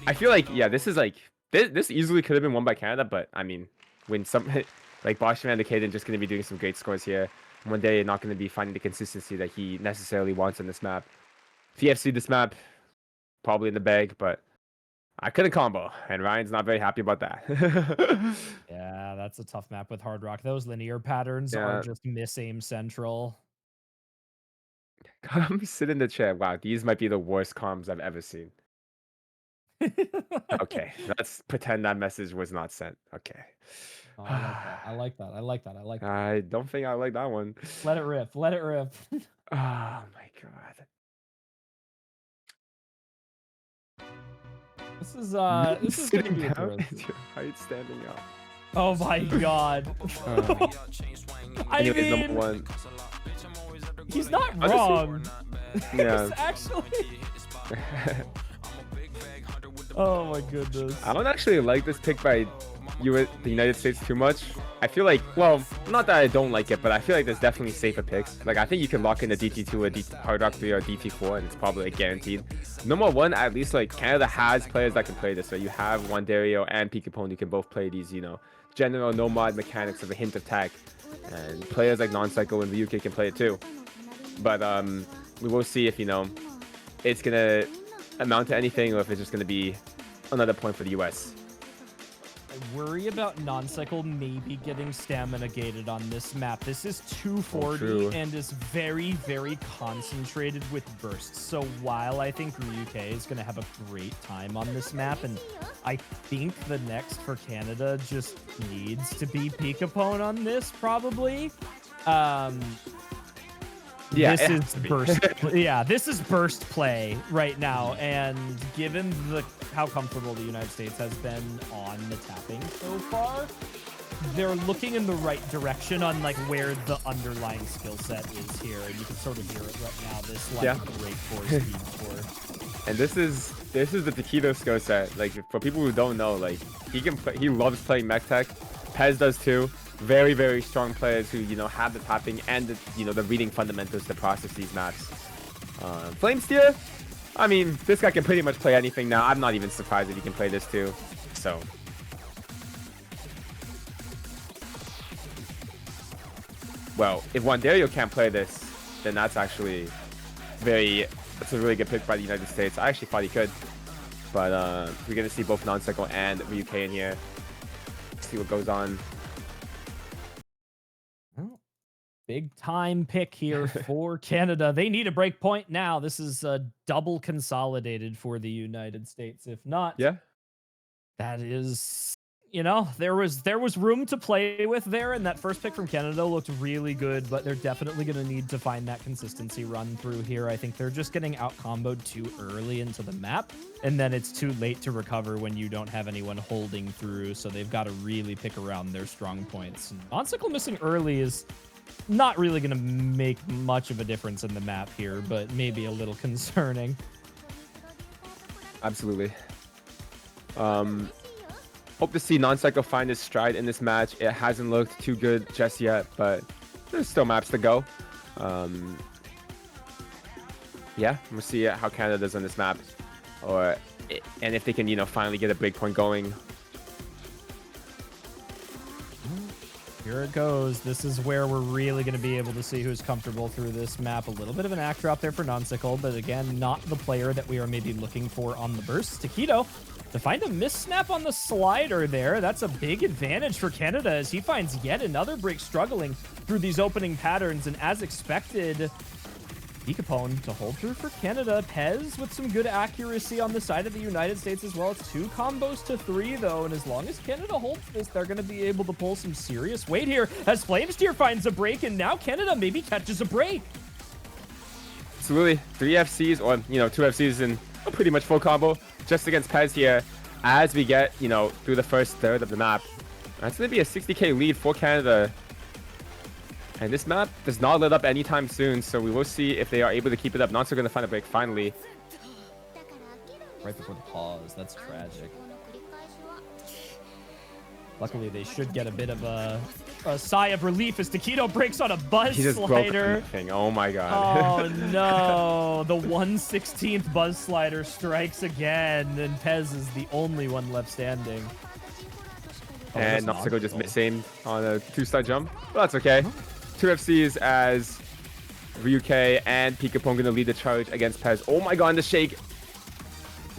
S1: I feel like, yeah, this is like... This easily could have been won by Canada, but, I mean, when some... Like, Boshiman and Decayden just going to be doing some great scores here. One day, not going to be finding the consistency that he necessarily wants on this map. TFC this map, probably in the bag, but I couldn't combo, and Ryan's not very happy about that.
S2: Yeah, that's a tough map with Hard Rock. Those linear patterns are just miss-aim central.
S1: Come sit in the chair. Wow, these might be the worst comms I've ever seen. Okay, let's pretend that message was not sent. Okay.
S2: Oh, I like that. I like that. I like that. I like that.
S1: I don't think I like that one.
S2: Let it rip. Let it rip.
S1: Oh my god.
S2: This is gonna be
S1: interesting. Your height standing up.
S2: Oh my god. I
S1: Anyways,
S2: mean,
S1: number one.
S2: He's not wrong.
S1: Yeah.
S2: He's actually. Oh my goodness.
S1: I don't actually like this pick by the United States too much. I feel like, well, not that I don't like it, but I feel like there's definitely safer picks. Like, I think you can lock in a DT2, a Hard Rock 3, or a DT4, and it's probably like guaranteed. Number one, at least, like, Canada has players that can play this. So you have Wandario and Pikapone who can both play these, general no-mod mechanics of a hint of tech. And players like Non-Psycho and the UK can play it too. But we will see if, it's going to amount to anything or if it's just going to be another point for the US.
S2: I worry about Non-Cycle maybe getting stamina gated on this map. This is 240 and is very, very concentrated with bursts. So while I think UK is going to have a great time on this map, and I think the next for Canada just needs to be Pikapone on this, probably.
S1: Yeah,
S2: this is burst. Yeah, this is burst play right now, and given how comfortable the United States has been on the tapping so far, they're looking in the right direction on like where the underlying skill set is here, and you can sort of hear it right now. This great force speed for
S1: And this is the Taquito skill set. Like for people who don't know, like he loves playing mech tech. Pez does too. Very, very strong players who, you know, have the tapping and the, you know, the reading fundamentals to process these maps. Flamesteer, I mean, this guy can pretty much play anything now. I'm not even surprised that he can play this too. So. Well, if Wanderio can't play this, then that's actually that's a really good pick by the United States. I actually thought he could. But we're going to see both Non-Cycle and UK in here. See what goes on.
S2: Well, big time pick here for Canada. They need a break point now. This is double consolidated for the United States. If not,
S1: Yeah.
S2: that is, you know, there was room to play with there, and that first pick from Canada looked really good, but they're definitely going to need to find that consistency run through here. I think they're just getting out comboed too early into the map, and then it's too late to recover when you don't have anyone holding through, so they've got to really pick around their strong points. Non-cycle missing early is not really going to make much of a difference in the map here, but maybe a little concerning.
S1: Absolutely. Hope to see Non-Cycle find his stride in this match. It hasn't looked too good just yet, but there's still maps to go. Yeah, we'll see how Canada does on this map, and if they can, you know, finally get a break point going.
S2: Here it goes. This is where we're really going to be able to see who's comfortable through this map. A little bit of an act drop there for Non-Cycle, but again, not the player that we are maybe looking for on the burst. Taquito, to find a miss snap on the slider there, that's a big advantage for Canada as he finds yet another break struggling through these opening patterns. And as expected, Picapone to hold through for Canada. Pez with some good accuracy on the side of the United States as well. It's 2 combos to 3 though, and as long as Canada holds this, they're going to be able to pull some serious weight here as Flamesteer finds a break, and now Canada maybe catches a break.
S1: Absolutely. 3 FCs, or, you know, 2 FCs in a pretty much full combo just against Pez here as we get, you know, through the first third of the map. That's going to be a 60k lead for Canada. And this map does not let up anytime soon, so we will see if they are able to keep it up. Not so going to find a break finally.
S2: Right before the pause. That's tragic. Luckily, they should get a bit of a sigh of relief as Taquito breaks on a buzz
S1: He just
S2: slider.
S1: broke everything. Oh my god.
S2: Oh no. The 1/16th buzz slider strikes again, and Pez is the only one left standing.
S1: And Non-Cycle just missing on a 2-star jump. But that's okay. 2 FCs as Ryuke and Picapone going to lead the charge against Pez. Oh my god, and the shake.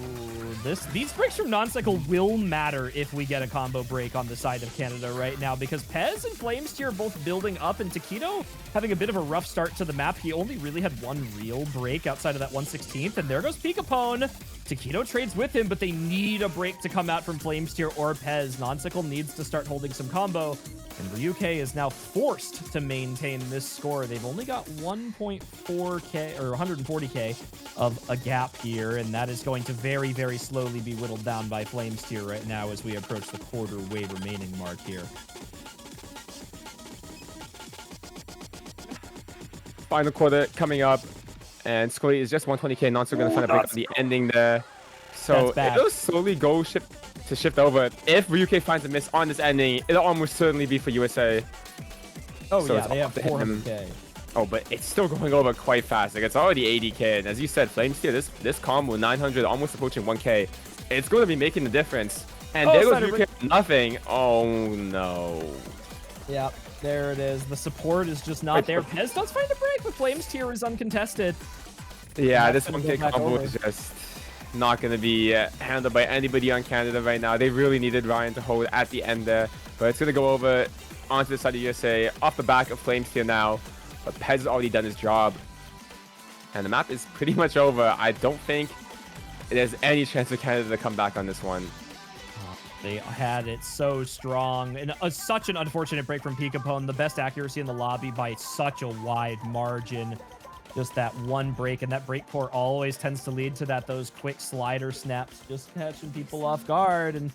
S2: Ooh, these breaks from Non-Cycle will matter if we get a combo break on the side of Canada right now, because Pez and Flamesteer are both building up, and Taquito having a bit of a rough start to the map. He only really had one real break outside of that 1/16th, and there goes Picapone. Taquito trades with him, but they need a break to come out from Flamesteer or Pez. Non-Cycle needs to start holding some combo, and Ryuke is now forced to maintain this score. They've only got 1.4k or 140k of a gap here, and that is going to very, very slowly be whittled down by Flamesteer right now as we approach the quarter-way remaining mark here.
S1: Final quarter coming up, and Scully is just 120k. Non-Cycle going to find a break at the ending there. So it'll slowly go shift over. If Ryuke finds a miss on this ending, it'll almost certainly be for USA.
S2: Oh
S1: so
S2: yeah, they have 400k.
S1: Oh, but it's still going over quite fast. Like, it's already 80k, and as you said, Flamesteer, this combo 900, almost approaching 1k. It's going to be making the difference. And there goes Ryuke, nothing. Oh no.
S2: Yeah, there it is. The support is just not there. Pez does find a break, but Flamesteer is uncontested.
S1: Yeah, this 1k combo is just not going to be handled by anybody on Canada right now. They really needed Ryan to hold at the end there, but it's going to go over onto the side of USA off the back of Flamesteer now. But Pez has already done his job, and the map is pretty much over. I don't think there's any chance for Canada to come back on this one.
S2: They had it so strong, and such an unfortunate break from Picapone. The best accuracy in the lobby by such a wide margin. Just that one break, and that break core always tends to lead to those quick slider snaps, just catching people off guard. And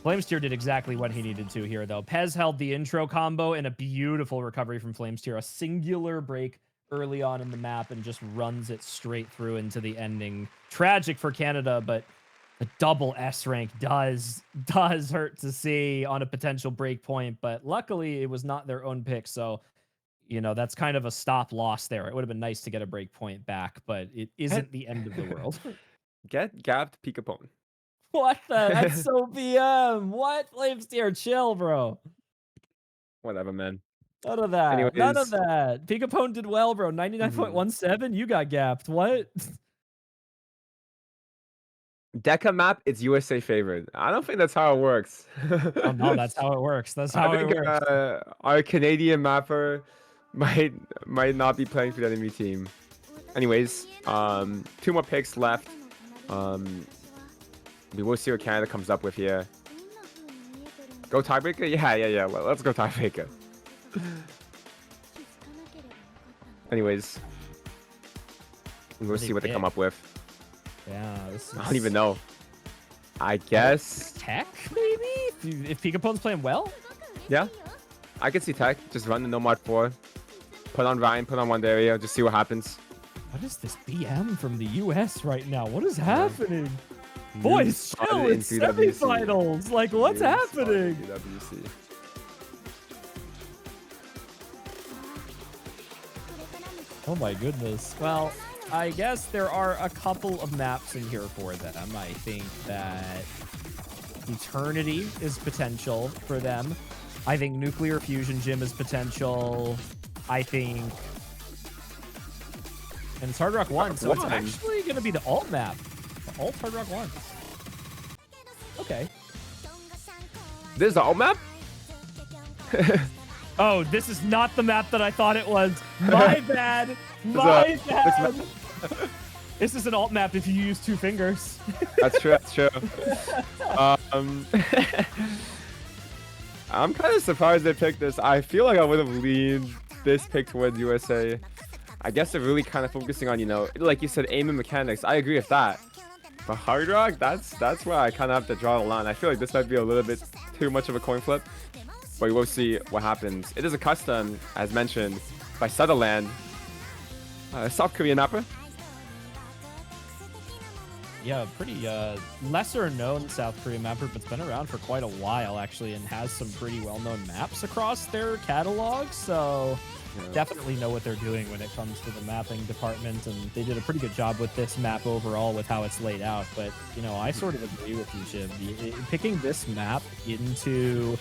S2: Flamesteer did exactly what he needed to here, though. Pez held the intro combo, and a beautiful recovery from Flamesteer. A singular break early on in the map and just runs it straight through into the ending. Tragic for Canada, but the double S rank does hurt to see on a potential break point, but luckily it was not their own pick, so you know, that's kind of a stop loss there. It would have been nice to get a break point back, but it isn't the end of the world.
S1: Get gapped Pikapone.
S2: What the? That's so BM. What? Flames tier, chill, bro.
S1: Whatever, man.
S2: None of that. None of
S1: Anyways,
S2: that. Pikapone did well, bro. 99.17. You got gapped. What?
S1: Deca map, it's USA favored. I don't think that's how it works.
S2: Oh no, that's how it works. That's
S1: I
S2: how it
S1: think
S2: works.
S1: our Canadian mapper might not be playing for the enemy team. Anyways, 2 more picks left. We will see what Canada comes up with here. Go tiebreaker? Yeah. Let's go tiebreaker. Anyways, we'll see what they come up with.
S2: Yeah, this is...
S1: I don't even know. I guess
S2: Tech, maybe? If Pikapone's playing well?
S1: Yeah, I can see Tech. Just run the Nomad 4. Put on Ryan, put on Wandaria, just see what happens.
S2: What is this BM from the US right now? What is happening? Boys, chill, it's semifinals. Like, what's happening? Oh my goodness. Well, I guess there are a couple of maps in here for them. I think that Eternity is potential for them. I think Nuclear Fusion Gym is potential. I think... And it's Hard Rock 1, so it's actually going to be the alt map. The alt Hard Rock 1. Okay.
S1: This is the alt map?
S2: Oh, this is not the map that I thought it was. My bad. My bad. This is an alt map if you use 2 fingers.
S1: That's true. That's true. I'm kind of surprised they picked this. I feel like I would have leaned this pick towards USA. I guess they're really kind of focusing on, you know, like you said, aim and mechanics. I agree with that. But Hard Rock, that's where I kind of have to draw the line. I feel like this might be a little bit too much of a coin flip. But we will see what happens. It is a custom, as mentioned, by Sutherland, South Korean mapper.
S2: Yeah, pretty lesser known South Korean mapper, but it's been around for quite a while actually, and has some pretty well-known maps across their catalog. So definitely know what they're doing when it comes to the mapping department, and they did a pretty good job with this map overall with how it's laid out. But you know, I sort of agree with you, Chiv. Picking this map into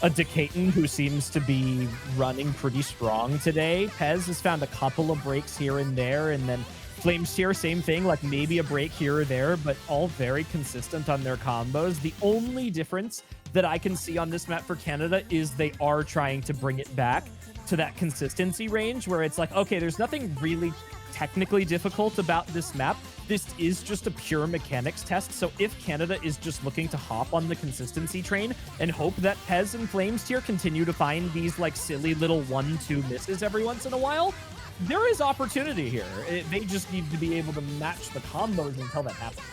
S2: a Decaton who seems to be running pretty strong today. Pez has found a couple of breaks here and there, and then Flames here, same thing, like maybe a break here or there, but all very consistent on their combos. The only difference that I can see on this map for Canada is they are trying to bring it back to that consistency range where it's like, okay, there's nothing really technically difficult about this map. This is just a pure mechanics test. So if Canada is just looking to hop on the consistency train and hope that Pez and Flames here continue to find these like silly little 1-2 misses every once in a while, there is opportunity here. They just need to be able to match the combos until that happens.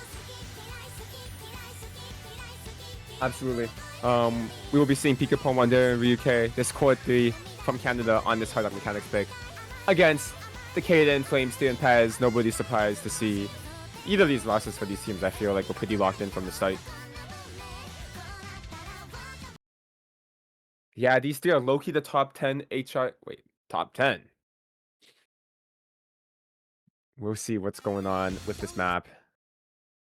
S1: Absolutely. We will be seeing Pikapone, Wandaria, and Ryuke, this Core 3 from Canada on this Hard Rock Mechanics pick against Decaden, Flames, and Pez. Nobody's surprised to see either of these losses for these teams. I feel like we're pretty locked in from the start. Yeah, these 3 are low-key the top 10 HR... Wait, top 10. We'll see what's going on with this map.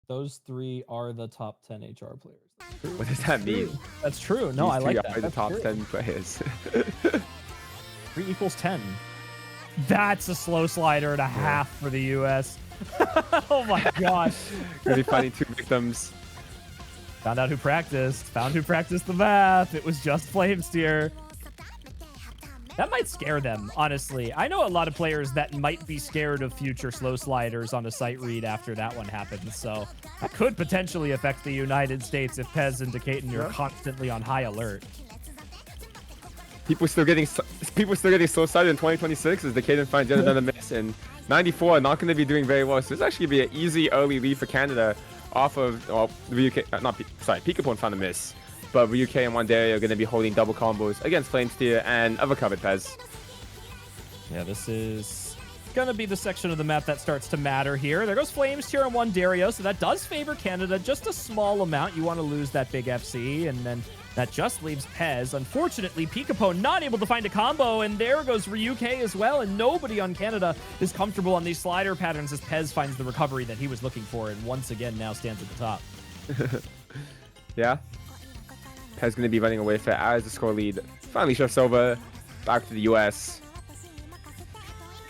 S2: Those 3 are the top 10 HR players.
S1: What does that mean?
S2: That's true. No, I like that.
S1: Are the top 10 players.
S2: 3 equals 10. That's a slow slider and a half for the US. Oh my gosh.
S1: Gonna be finding 2 victims.
S2: Found out who practiced. Found who practiced the math. It was just Flames tier. That might scare them, honestly. I know a lot of players that might be scared of future slow sliders on a site read after that one happens. So that could potentially affect the United States if Pez and Decaton are constantly on high alert.
S1: People still getting slow sided in 2026 as Decaden finds yet another miss, and 94 not going to be doing very well. So this actually be an easy early lead for Canada off of the UK. Pikapone found a miss. But Ryuke and Wandaria are going to be holding double combos against Flames tier and other covered Pez.
S2: Yeah, this is going to be the section of the map that starts to matter here. There goes Flames Tear on one Dario, so that does favor Canada just a small amount. You want to lose that big FC, and then that just leaves Pez. Unfortunately, Pikapo not able to find a combo, and there goes Ryuke as well, and nobody on Canada is comfortable on these slider patterns as Pez finds the recovery that he was looking for, and once again now stands at the top.
S1: Yeah. Pez going to be running away for it as the score lead finally shifts over back to the US.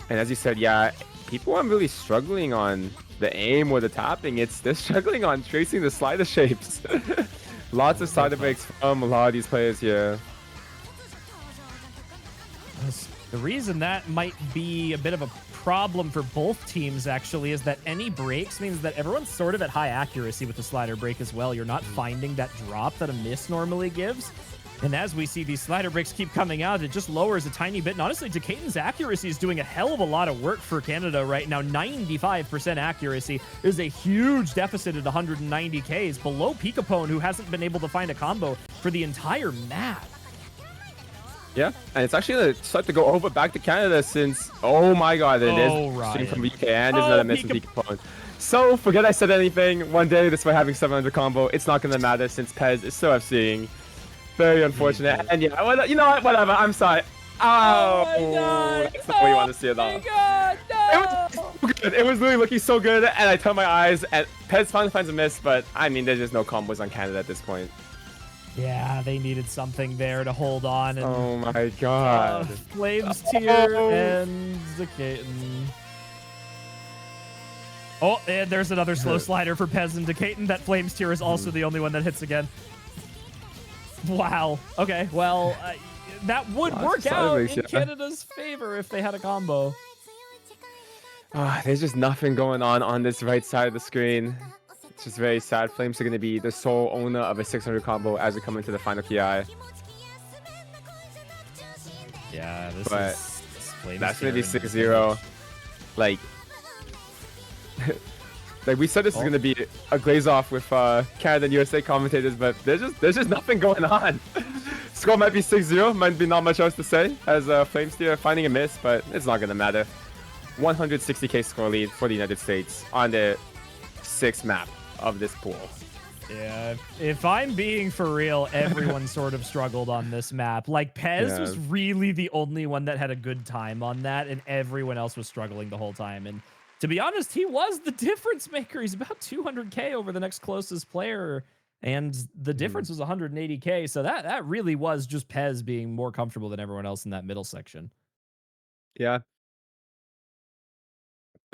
S1: And as you said, yeah, people aren't really struggling on the aim or the tapping. They're struggling on tracing the slider shapes. Lots of slider breaks from a lot of these players here.
S2: The reason that might be a bit of a problem for both teams, actually, is that any breaks means that everyone's sort of at high accuracy with the slider break as well. You're not finding that drop that a miss normally gives. And as we see these slider breaks keep coming out, it just lowers a tiny bit. And honestly, Decaden's accuracy is doing a hell of a lot of work for Canada right now. 95% accuracy is a huge deficit at 190 Ks, below Pikapone, who hasn't been able to find a combo for the entire map.
S1: Yeah, and it's actually going to start to go over back to Canada since, oh my god, it is
S2: Ryan.
S1: from UK and there's another miss from Pikapone. So, forget I said anything. One day, despite having 700 combo, it's not going to matter since Pez is still FCing. Very unfortunate. And yeah, well, you know what? Whatever. I'm sorry. Oh,
S2: my God.
S1: That's not what you want to see at all.
S2: Oh my God, no.
S1: It was so good. It was really looking so good, and I turned my eyes, and Pez finally finds a miss, but I mean, there's just no combos on Canada at this point.
S2: Yeah, they needed something there to hold on. And,
S1: oh my god.
S2: Flames Tear and Decaden. Oh, and there's another slow slider for Pez and Decaden. That Flames Tear is also the only one that hits again. Wow. Okay, well, that would work out in Canada's favor if they had a combo.
S1: There's just nothing going on this right side of the screen. It's just very sad. Flames are going to be the sole owner of a 600 combo as we come into the final PI.
S2: Yeah,
S1: that's going to be 6-0. Like we said, this is going to be a glaze off with Canada and USA commentators, but there's just nothing going on. Score might be 6-0, might be not much else to say as Flames here finding a miss, but it's not going to matter. 160k score lead for the United States on the 6th map of this pool.
S2: Yeah, if I'm being for real, everyone sort of struggled on this map. Like, Pez was really the only one that had a good time on that, and everyone else was struggling the whole time. And to be honest, he was the difference maker. He's about 200k over the next closest player, and the difference was 180k. So that really was just Pez being more comfortable than everyone else in that middle section.
S1: Yeah.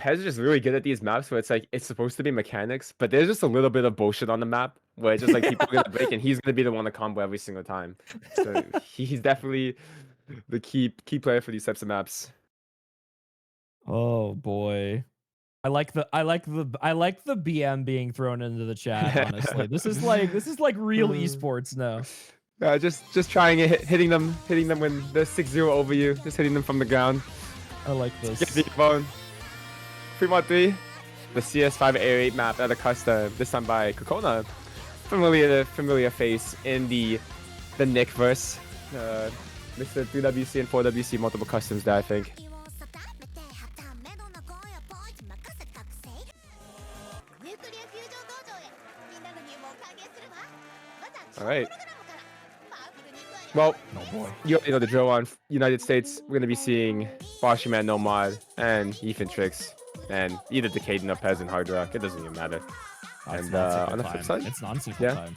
S1: Pez is just really good at these maps where it's like it's supposed to be mechanics, but there's just a little bit of bullshit on the map where it's just like people are gonna break and he's gonna be the one to combo every single time. So he's definitely the key player for these types of maps.
S2: Oh boy. I like the BM being thrown into the chat, honestly. This is like real esports now.
S1: Just trying it, hitting them when they're 6-0 over you, just hitting them from the ground.
S2: I like this.
S1: Get the phone. 3-3, the CS5A8 map at a custom, this time by Kokona. Familiar face in the Nick verse. Mr. 3WC and 4WC multiple customs there, I think. All right. Well, you already know the drill on United States. We're going to be seeing Boshyman, No Mod, and Ethan Tricks, and either Decaden or Pez and Hard Rock. It doesn't even matter. And on the flip side,
S2: it's non-cycle time.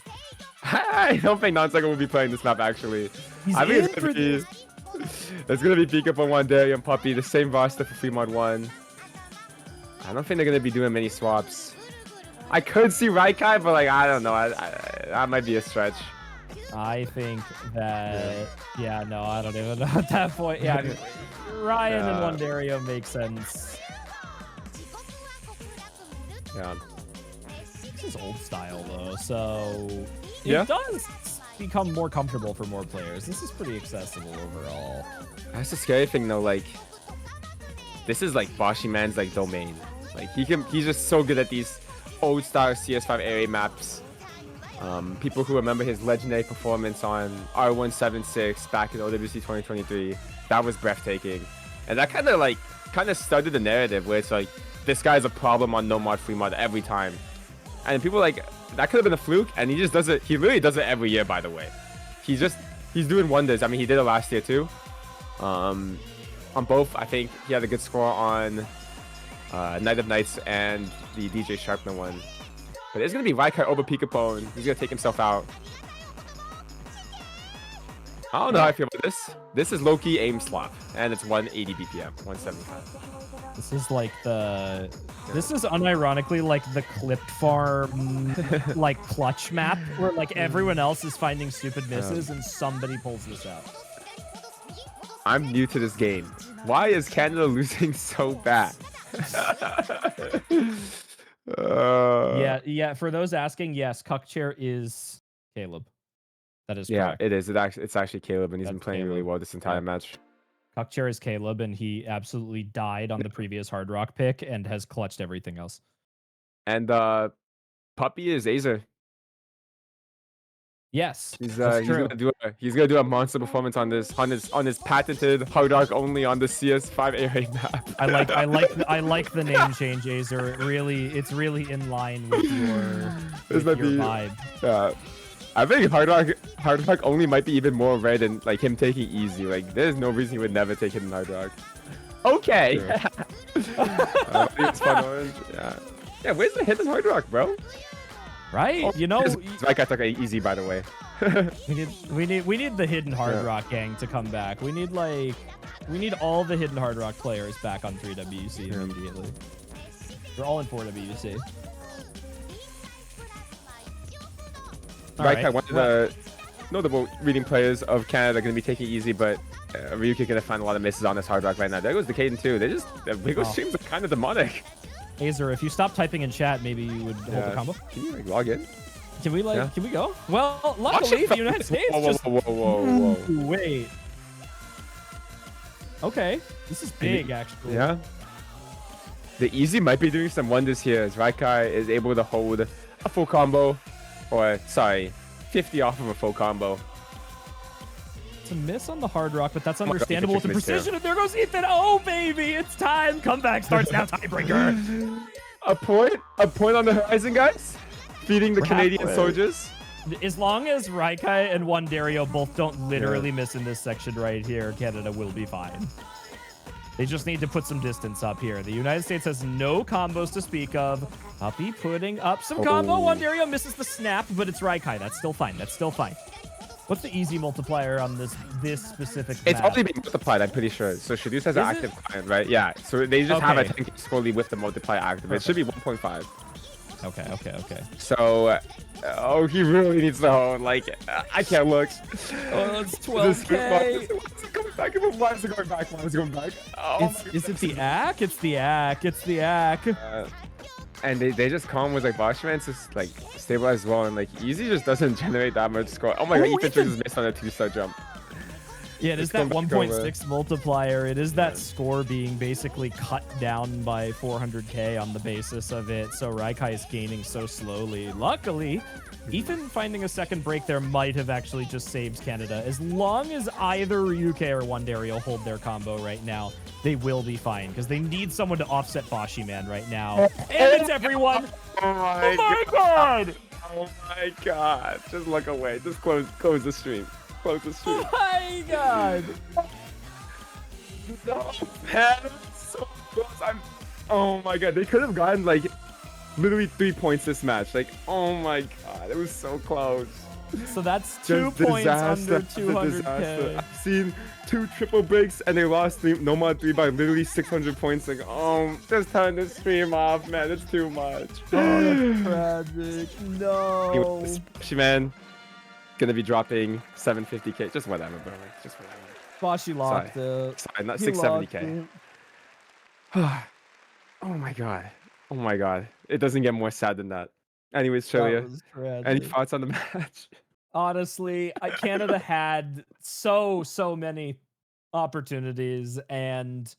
S1: I don't think non-cycle will be playing this map, actually. I think it's going to be Pika for one day and Puppy, the same roster for Free Mod 1. I don't think they're going to be doing many swaps. I could see Raikai, but like I don't know. That might be a stretch.
S2: I think that no, I don't even know at that point. Yeah, I mean, Ryan and Wondario makes sense.
S1: Yeah.
S2: This is old style though, so it does become more comfortable for more players. This is pretty accessible overall.
S1: That's the scary thing though. Like, this is like Boshyman's like domain. Like he's just so good at these old style CS5 area maps. People who remember his legendary performance on R176 back in OWC 2023, that was breathtaking. And that kind kind of started the narrative where it's like this guy's a problem on no mod free mod every time, and people like that could have been a fluke, and he just does it. He literally does it every year. By the way, he's doing wonders. I mean, he did it last year too. On both, I think he had a good score on Night of Nights and the DJ Sharpner one. But it's gonna be Raikai over Pikapone. He's gonna take himself out. I don't know how I feel about this. This is low-key aim slap, and it's 180 BPM, 175.
S2: This is like this is unironically like the clipped farm like clutch map where like everyone else is finding stupid misses and somebody pulls this out.
S1: I'm new to this game. Why is Canada losing so bad?
S2: Yeah. For those asking, yes, Cuck Chair is Caleb. That is correct.
S1: It is. It's actually Caleb, and he's been playing really well this entire match.
S2: Cuck Chair is Caleb, and he absolutely died on the previous Hard Rock pick and has clutched everything else.
S1: And Puppy is Azer.
S2: Yes,
S1: he's gonna do a monster performance on his patented Hard Rock only on the CS5 air raid map.
S2: I like the name change, Azer. It's really in line with your vibe.
S1: Yeah. I think Hard Rock only might be even more rare than like him taking easy. Like there's no reason he would never take hidden Hard Rock. Okay. It's fun orange. Yeah. Where's the hidden Hard Rock, bro?
S2: Right?
S1: Like I took easy, by the way.
S2: we need the hidden Hard Rock gang to come back. We need all the hidden Hard Rock players back on 3WC immediately. They're all in 4WC.
S1: One of the notable reading players of Canada are going to be taking it easy, but Ryuki going to find a lot of misses on this Hard Rock right now. There goes the Caden too. The Wiggle streams are kind of demonic.
S2: Azer, if you stop typing in chat, maybe you would hold the combo.
S1: Can you like log in?
S2: Can we go? Well, luckily the United States
S1: whoa.
S2: Wait. Okay, this is big actually.
S1: Yeah. The easy might be doing some wonders here as Raikai is able to hold a full combo. Or, sorry, 50 off of a full combo.
S2: It's a miss on the Hard Rock, but that's understandable with the precision. And there goes Ethan. Oh, baby, it's time. Comeback starts now, tiebreaker.
S1: A point on the horizon, guys. Feeding the Canadian soldiers.
S2: As long as Raikai and Wandario both don't literally miss in this section right here, Canada will be fine. They just need to put some distance up here. The United States has no combos to speak of. Puppy putting up some combo. Wandario misses the snap, but it's Raikai. That's still fine. What's the easy multiplier on this specific map?
S1: It's already been multiplied, I'm pretty sure. So Shadoos has an active client, right? Yeah. So they just have, I think, slowly with the multiplier active. It should be 1.5.
S2: Okay.
S1: So, he really needs to hold. Like, I can't look.
S2: Oh, it's 12K.
S1: Why is it going back?
S2: Is it the ACK? It's the ACK.
S1: And they just call him with like Boschman, just like stabilize well, and like Easy just doesn't generate that much score. Oh my god, Ethan just missed on a 2-star jump.
S2: Yeah, it is that 1.6 multiplier. It is that score being basically cut down by 400k on the basis of it. So Raikai is gaining so slowly. Luckily, Ethan finding a second break there might have actually just saved Canada. As long as either Ryuke or Wandario hold their combo right now, they will be fine because they need someone to offset Boshi Man right now. And it's everyone.
S1: Oh my god. Oh my god. Just look away. Just close the stream. Oh
S2: my god.
S1: No, man, so close. Oh my god, they could have gotten like literally 3 points this match. Like, oh my god, it was so close.
S2: So that's 2 points under 200k.
S1: I've seen 2 triple breaks and they lost no mod 3 by literally 600 points. Like, just turn the stream off, man. It's too much.
S2: Oh, that's tragic. No.
S1: Anyways, man, gonna be dropping 750k. Just whatever, bro. Like, just whatever.
S2: Boshi locked it.
S1: Sorry, not 670k. Oh my god. Oh my god. It doesn't get more sad than that. Anyways, Chillier, any thoughts on the match?
S2: Honestly, Canada had so many opportunities, and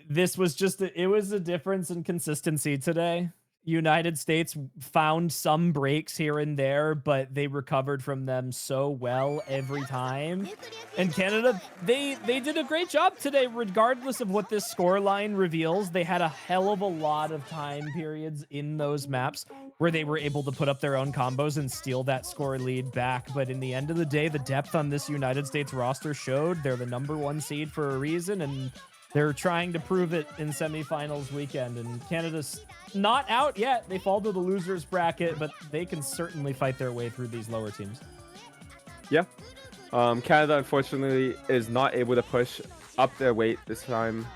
S2: this was just it was a difference in consistency today. United States found some breaks here and there, but they recovered from them so well every time. And Canada, they did a great job today, regardless of what this scoreline reveals. They had a hell of a lot of time periods in those maps where they were able to put up their own combos and steal that score lead back. But in the end of the day, the depth on this United States roster showed. They're the #1 seed for a reason, and they're trying to prove it in semifinals weekend. And Canada's not out yet. They fall to the losers bracket, but they can certainly fight their way through these lower teams.
S1: Yeah. Canada, unfortunately, is not able to push up their weight this time.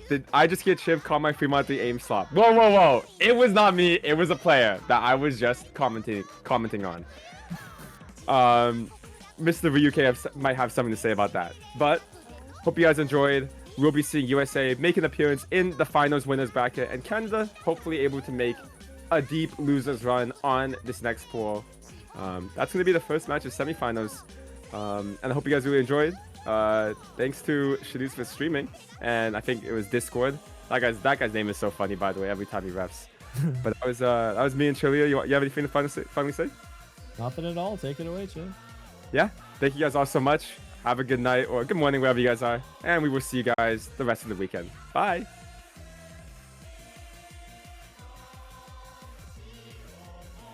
S1: Did I just get Chiv call my Fremont the aim slot? Whoa, whoa, whoa. It was not me. It was a player that I was just commenting on. Mr. Ryuke might have something to say about that. But hope you guys enjoyed. We'll be seeing USA make an appearance in the finals winners bracket, and Canada hopefully able to make a deep losers run on this next pool. That's going to be the first match of semifinals. And I hope you guys really enjoyed. Thanks to Shaduz for streaming, and I think it was Discord. That guy's name is so funny, by the way, every time he refs. But that was me and Chillier. You have anything to finally say?
S2: Nothing at all. Take it away, Chad.
S1: Yeah. Thank you guys all so much. Have a good night or good morning wherever you guys are, and we will see you guys the rest of the weekend. Bye.